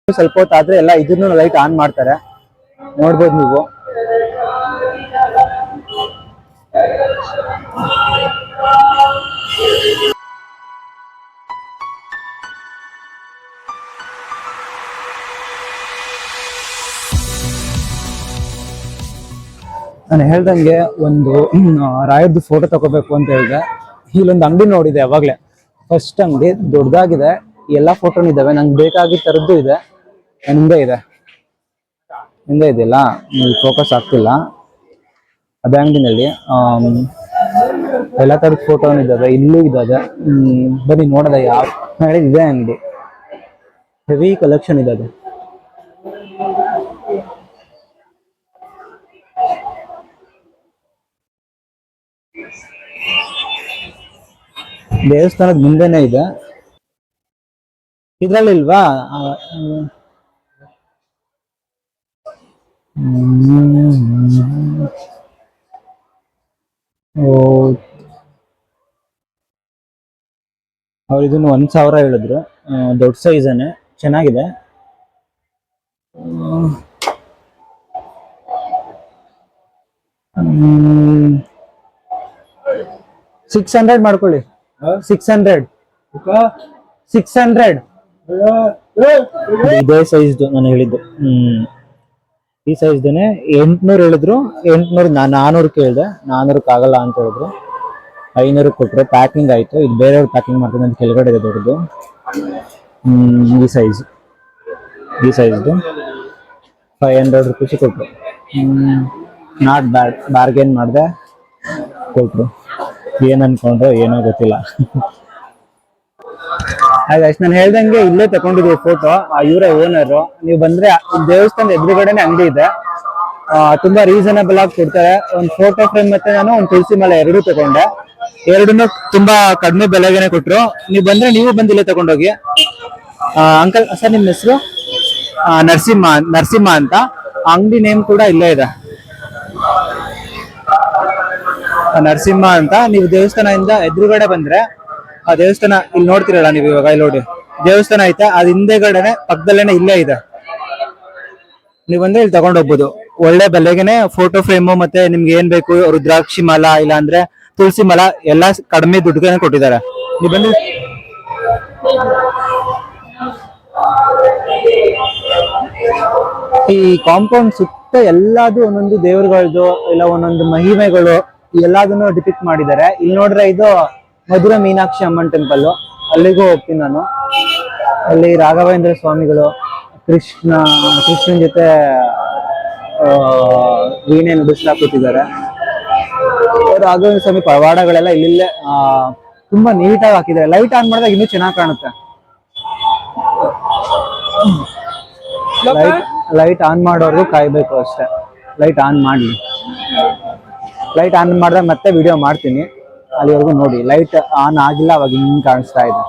ಸ್ವಲ್ಪ ಹೊತ್ತಾದ್ರೆ ಎಲ್ಲ ಇದನ್ನು ಲೈಟ್ ಆನ್ ಮಾಡ್ತಾರೆ, ನೋಡ್ಬೋದು ನೀವು. ನಾನು ಹೇಳ್ದಂಗೆ ಒಂದು ರಾಯರದ್ದು ಫೋಟೋ ತಗೋಬೇಕು ಅಂತ ಹೇಳಿದೆ. ಇಲ್ಲೊಂದು ಅಂಗಡಿ ನೋಡಿದೆ ಅವಾಗ್ಲೇ, ಫಸ್ಟ್ ಅಂಗಡಿ ದೊಡ್ಡದಾಗಿದೆ, ಎಲ್ಲಾ ಫೋಟೋನು ಇದಾವೆ. ನಂಗೆ ಬೇಕಾಗಿದ್ದ ತರದ್ದು ಇದೆ. ಹಿಂದೆ ಇದೆಯಲ್ಲ, ಫೋಕಸ್ ಆಗ್ತಿಲ್ಲ. ಅದೇ ಅಂಗಡಿನಲ್ಲಿ ಎಲ್ಲಾ ತರದ ಫೋಟೋನು ಇದಾವೆ, ಇಲ್ಲೂ ಇದಾವೆ. ಬನ್ನಿ ನೋಡೋದ. ಯಾವ ಹೇಳಿದ ಇದೆ ಅಂಗಡಿ, ಹೆವಿ ಕಲೆಕ್ಷನ್ ಇದೆ. ದೇವಸ್ಥಾನದ ಮುಂದೆನೆ ಇದೆ. ಇದ್ರಲ್ಲಿ ಇಲ್ವಾ? ಅವ್ರು ಇದನ್ನು 1,000 ಹೇಳಿದ್ರು. ದೊಡ್ಡ ಸೈಜನೇ, ಚೆನ್ನಾಗಿದೆ. 600 ಮಾಡ್ಕೊಳ್ಳಿ. 600 ಇದೇ ಸೈಜ್ದು ನಾನು ಹೇಳಿದ್ದು. ಈ ಸೈಜ್ದೇನೆ 800 ಹೇಳಿದ್ರು. 800 400 ಕೇಳಿದೆ, 400 ಆಗಲ್ಲ ಅಂತ ಹೇಳಿದ್ರು. 500 ಕೊಟ್ರು. ಪ್ಯಾಕಿಂಗ್ ಆಯ್ತು. ಇದು ಬೇರೆಯವ್ರು ಪ್ಯಾಕಿಂಗ್ ಮಾಡ್ತಾರೆ ಅಂತ ಕೆಳಗಡೆ ಇದೆ ದೊಡ್ಡದು. ಈ ಸೈಜ್ದು 500 ರುಪೀಸ್ ಕೊಟ್ರು. ನಾಟ್ ಬ್ಯಾಡ್, ಬಾರ್ಗೇನ್ ಮಾಡಿದೆ, ಕೊಟ್ರು. ಏನ್ ಅನ್ಕೊಂಡ್ರು ಏನೋ ಗೊತ್ತಿಲ್ಲ. ಹಾಗಾಗಿ ನಾನು ಹೇಳ್ದಂಗೆ ಇಲ್ಲೇ ತಗೊಂಡಿದ್ವಿ ಫೋಟೋ. ಇವರೇ ಓನರ್. ನೀವು ಬಂದ್ರೆ ದೇವಸ್ಥಾನದ ಎದುರುಗಡೆನೆ ಅಂಗಡಿ ಇದೆ. ತುಂಬಾ ರೀಸನಬಲ್ ಆಗಿ ಕೊಡ್ತಾರೆ. ಒಂದು ಫೋಟೋ ಫ್ರೇಮ್ ಮತ್ತೆ ನಾನು ಒಂದು ತುಳಸಿ ಮಾಲೆ ಎರಡೂ ತಗೊಂಡೆ. ಎರಡನ್ನೂ ತುಂಬಾ ಕಡಿಮೆ ಬೆಲೆಗೆನೆ ಕೊಟ್ರು. ನೀವು ಬಂದ್ರೆ ನೀವು ಬಂದು ಇಲ್ಲೇ ತಗೊಂಡೋಗಿ. ಅಂಕಲ್ ಸರ್, ನಿಮ್ಮ ಹೆಸರು? ನರಸಿಂಹ ಅಂತ. ಅಂಗಡಿ ನೇಮ್ ಕೂಡ ಇಲ್ಲೇ ಇದೆ, ನರಸಿಂಹ ಅಂತ. ನೀವು ದೇವಸ್ಥಾನದಿಂದ ಎದುರುಗಡೆ ಬಂದ್ರೆ, ಆ ದೇವಸ್ಥಾನ ಇಲ್ಲಿ ನೋಡ್ತಿರಲ್ಲ ನೀವು ಇವಾಗ, ಇಲ್ಲಿ ನೋಡಿ ದೇವಸ್ಥಾನ ಐತೆ, ಅದ್ ಹಿಂದೆಗಡೆನೆ ಪಕ್ಕದಲ್ಲೇನೆ ಇಲ್ಲೇ ಇದೆ. ನೀವು ಬಂದ್ರೆ ಇಲ್ಲಿ ತಗೊಂಡ್ ಹೋಗ್ಬೋದು. ಒಳ್ಳೆ ಬೆಲೆಗೆನೆ ಫೋಟೋ ಫ್ರೇಮು ಮತ್ತೆ ನಿಮ್ಗೆ ಏನ್ ಬೇಕು, ರುದ್ರಾಕ್ಷಿ ಮಾಲ ಇಲ್ಲ ಅಂದ್ರೆ ತುಳಸಿ ಮಾಲ ಎಲ್ಲಾ ಕಡಿಮೆ ದುಡ್ಡುಗೆ ಕೊಟ್ಟಿದ್ದಾರೆ. ನೀವು ಬಂದ್ರೆ ಈ ಕಾಂಪೌಂಡ್ ಸುತ್ತ ಎಲ್ಲಾದು ಒಂದೊಂದು ದೇವರುಗಳದ್ದು ಇಲ್ಲ ಒಂದೊಂದು ಮಹಿಮೆಗಳು ಎಲ್ಲದನ್ನು ಡಿಪಿಕ್ಟ್ ಮಾಡಿದ್ದಾರೆ. ಇಲ್ಲಿ ನೋಡ್ರೆ ಇದು ಮಧುರ ಮೀನಾಕ್ಷಿ ಅಮ್ಮನ್ ಟೆಂಪಲ್. ಅಲ್ಲಿಗೂ ಹೋಗ್ತೀನಿ ನಾನು. ಅಲ್ಲಿ ರಾಘವೇಂದ್ರ ಸ್ವಾಮಿಗಳು ಕೃಷ್ಣನ್ ಜೊತೆ ವೀಣೆ ನುಡಿಸ್ತಾ ಕೂತಿದ್ದಾರೆ. ರಾಘವೇಂದ್ರ ಸ್ವಾಮಿ ಪವಾಡಗಳೆಲ್ಲ ಇಲ್ಲೇ ತುಂಬಾ ನೀಟಾಗಿ ಹಾಕಿದ್ದಾರೆ. ಲೈಟ್ ಆನ್ ಮಾಡಿದಾಗ ಇನ್ನೂ ಚೆನ್ನಾಗಿ ಕಾಣುತ್ತೆ. ಲೈಟ್ ಆನ್ ಮಾಡೋರ್ಗು ಕಾಯ್ಬೇಕು ಅಷ್ಟೇ. ಲೈಟ್ ಆನ್ ಮಾಡ್ಲಿ. ಲೈಟ್ ಆನ್ ಮಾಡಿದಾಗ ಮತ್ತೆ ವಿಡಿಯೋ ಮಾಡ್ತೀನಿ, ಅಲ್ಲಿವರೆಗೂ ನೋಡಿ. ಲೈಟ್ ಆನ್ ಆಗಿಲ್ಲ, ಅವಾಗ ಹಿಂಗ್ ಕಾಣಿಸ್ತಾ ಇದೆ.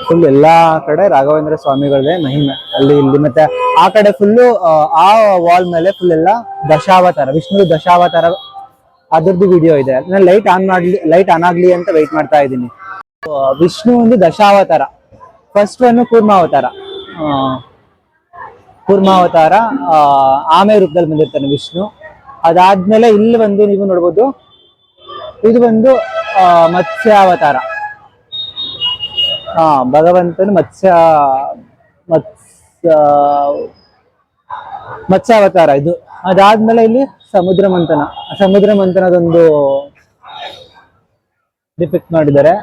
ಫುಲ್ ಎಲ್ಲಾ ಕಡೆ ರಾಘವೇಂದ್ರ ಸ್ವಾಮಿಗಳದೇ ಮಹಿಮೆ ಅಲ್ಲಿ ಇಲ್ಲಿ. ಮತ್ತೆ ಆ ಕಡೆ ಫುಲ್ಲು ಆ ವಾಲ್ ಮೇಲೆ ಫುಲ್ ಎಲ್ಲ ದಶಾವತಾರ, ವಿಷ್ಣು ದಶಾವತಾರ ಅದ್ರದ್ದು ವಿಡಿಯೋ ಇದೆ. ನಾನು ಲೈಟ್ ಆನ್ ಆಗ್ಲಿ ಅಂತ ವೆಯ್ಟ್ ಮಾಡ್ತಾ ಇದ್ದೀನಿ. ವಿಷ್ಣು ಒಂದು ದಶಾವತಾರ. ಫಸ್ಟ್ ಒನ್ ಕೂರ್ಮಾವತಾರ ಆಮೆ ರೂಪದಲ್ಲಿ ಬಂದಿರ್ತಾನೆ ವಿಷ್ಣು. ಅದಾದ್ಮೇಲೆ ಇಲ್ಲಿ ಬಂದು ನೀವು ನೋಡ್ಬೋದು, ಇದು ಬಂದು ಮತ್ಸ್ಯಾವತಾರ. ಭಗವಂತನು ಮತ್ಸ್ಯಾವತಾರ ಇದು. ಅದಾದ್ಮೇಲೆ ಇಲ್ಲಿ ಸಮುದ್ರ ಮಂಥನದೊಂದು ಡಿಪಿಕ್ಟ್ ಮಾಡಿದ್ದಾರೆ.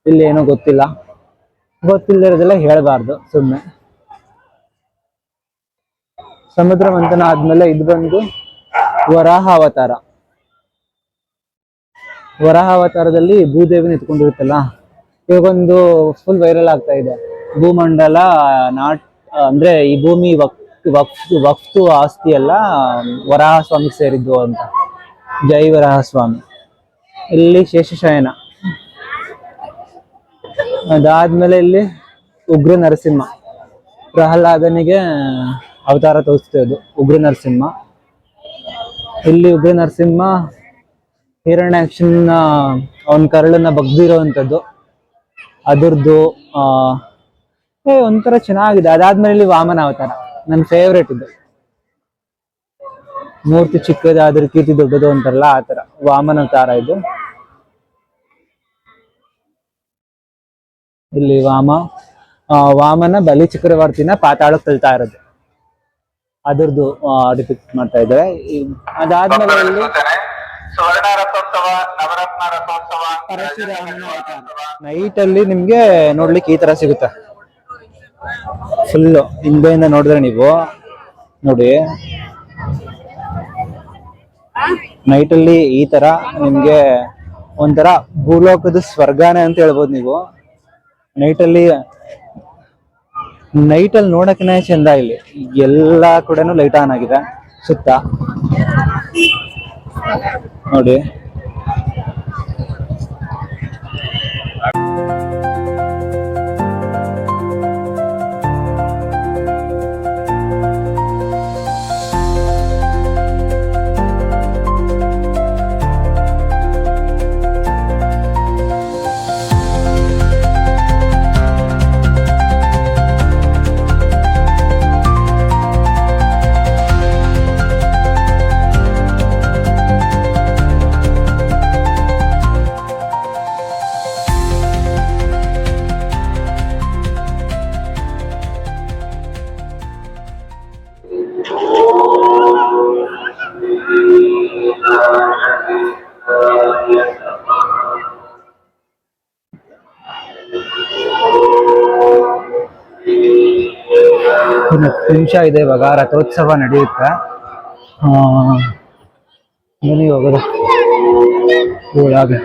ಇಲ್ಲಿ ಏನೋ ಗೊತ್ತಿಲ್ಲದಿರೋದೆಲ್ಲ ಹೇಳ್ಬಾರ್ದು ಸುಮ್ಮನೆ. ಸಮುದ್ರ ಮಂಥನ ಆದ್ಮೇಲೆ ಇದು ಬಂದು ವರಾಹ ಅವತಾರದಲ್ಲಿ ಭೂದೇವಿನ ಎತ್ಕೊಂಡಿರುತ್ತಲ್ಲ, ಇವಾಗೊಂದು ಫುಲ್ ವೈರಲ್ ಆಗ್ತಾ ಇದೆ. ಭೂಮಂಡಲ ಅಂದ್ರೆ ಈ ಭೂಮಿ ವಕ್ತು ಆಸ್ತಿ ಎಲ್ಲ ವರಾಹ ಸ್ವಾಮಿ ಸೇರಿದ್ದು ಅಂತ. ಜೈ ವರಾಹ ಸ್ವಾಮಿ. ಇಲ್ಲಿ ಶೇಷಶಯನ. ಅದಾದ್ಮೇಲೆ ಇಲ್ಲಿ ಉಗ್ರ ನರಸಿಂಹ, ಪ್ರಹ್ಲಾದನಿಗೆ ಅವತಾರ ತೋರಿಸ್ತೇವೆ ಉಗ್ರ ನರಸಿಂಹ. ಇಲ್ಲಿ ಉಗ್ರ ನರಸಿಂಹ ಹಿರಣ್ಯಾಕ್ಷನ ಅವನ ಕರಳನ್ನ ಬಗ್ದಿರೋವಂಥದ್ದು ಅದ್ರದ್ದು ಒಂಥರ ಚೆನ್ನಾಗಿದೆ. ಅದಾದ್ಮೇಲೆ ಇಲ್ಲಿ ವಾಮನ ಅವತಾರ ನನ್ನ ಫೇವ್ರೇಟ್ ಇದು. ಮೂರ್ತಿ ಚಿಕ್ಕದಾದ್ರೆ ಕೀರ್ತಿ ದೊಡ್ಡದು ಅಂತಾರಲ್ಲ ಆತರ ವಾಮನ ಅವತಾರ ಇದು. ಇಲ್ಲಿ ವಾಮನ ಬಲಿ ಚಕ್ರವರ್ತಿನ ಪಾತಾಳಕ್ಕೆ ತಳ್ತಾ ಇರೋದು ಅದ್ರದ್ದು ಡಿಪಿಕ್ಟ್ ಮಾಡ್ತಾ ಇದ್ದಾರೆ. ಅದಾದ್ಮೇಲೆ ಇಲ್ಲಿ ನೈಟ್ ಅಲ್ಲಿ ನಿಮ್ಗೆ ನೋಡ್ಲಿಕ್ಕೆ ಈ ತರ ಸಿಗುತ್ತೆ. ಫುಲ್ ಹಿಂದೆಯಿಂದ ನೋಡಿದ್ರೆ ನೀವು ನೋಡಿ, ನೈಟ್ ಅಲ್ಲಿ ಈ ತರ ನಿಮ್ಗೆ ಒಂಥರ ಭೂಲೋಕದ ಸ್ವರ್ಗಾನೇ ಅಂತ ಹೇಳ್ಬೋದು ನೀವು. ನೈಟಲ್ಲಿ ನೋಡಕ್ಕೆ ಚಂದ. ಇಲ್ಲಿ ಎಲ್ಲಾ ಕಡೆನೂ ಲೈಟ್ ಆನ್ ಆಗಿದೆ ಸುತ್ತ ನೋಡಿ. ಇನ್ನು 10 ನಿಮಿಷ ಇದೆ, ಇವಾಗ ರಥೋತ್ಸವ ನಡೆಯುತ್ತೆ. ಬನ್ನಿ ಹೋಗೋದು ಒಳಗೆ.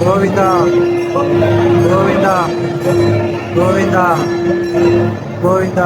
ಗೋವಿಂದ ಗೋವಿಂದ ಗೋವಿಂದ ಗೋವಿಂದ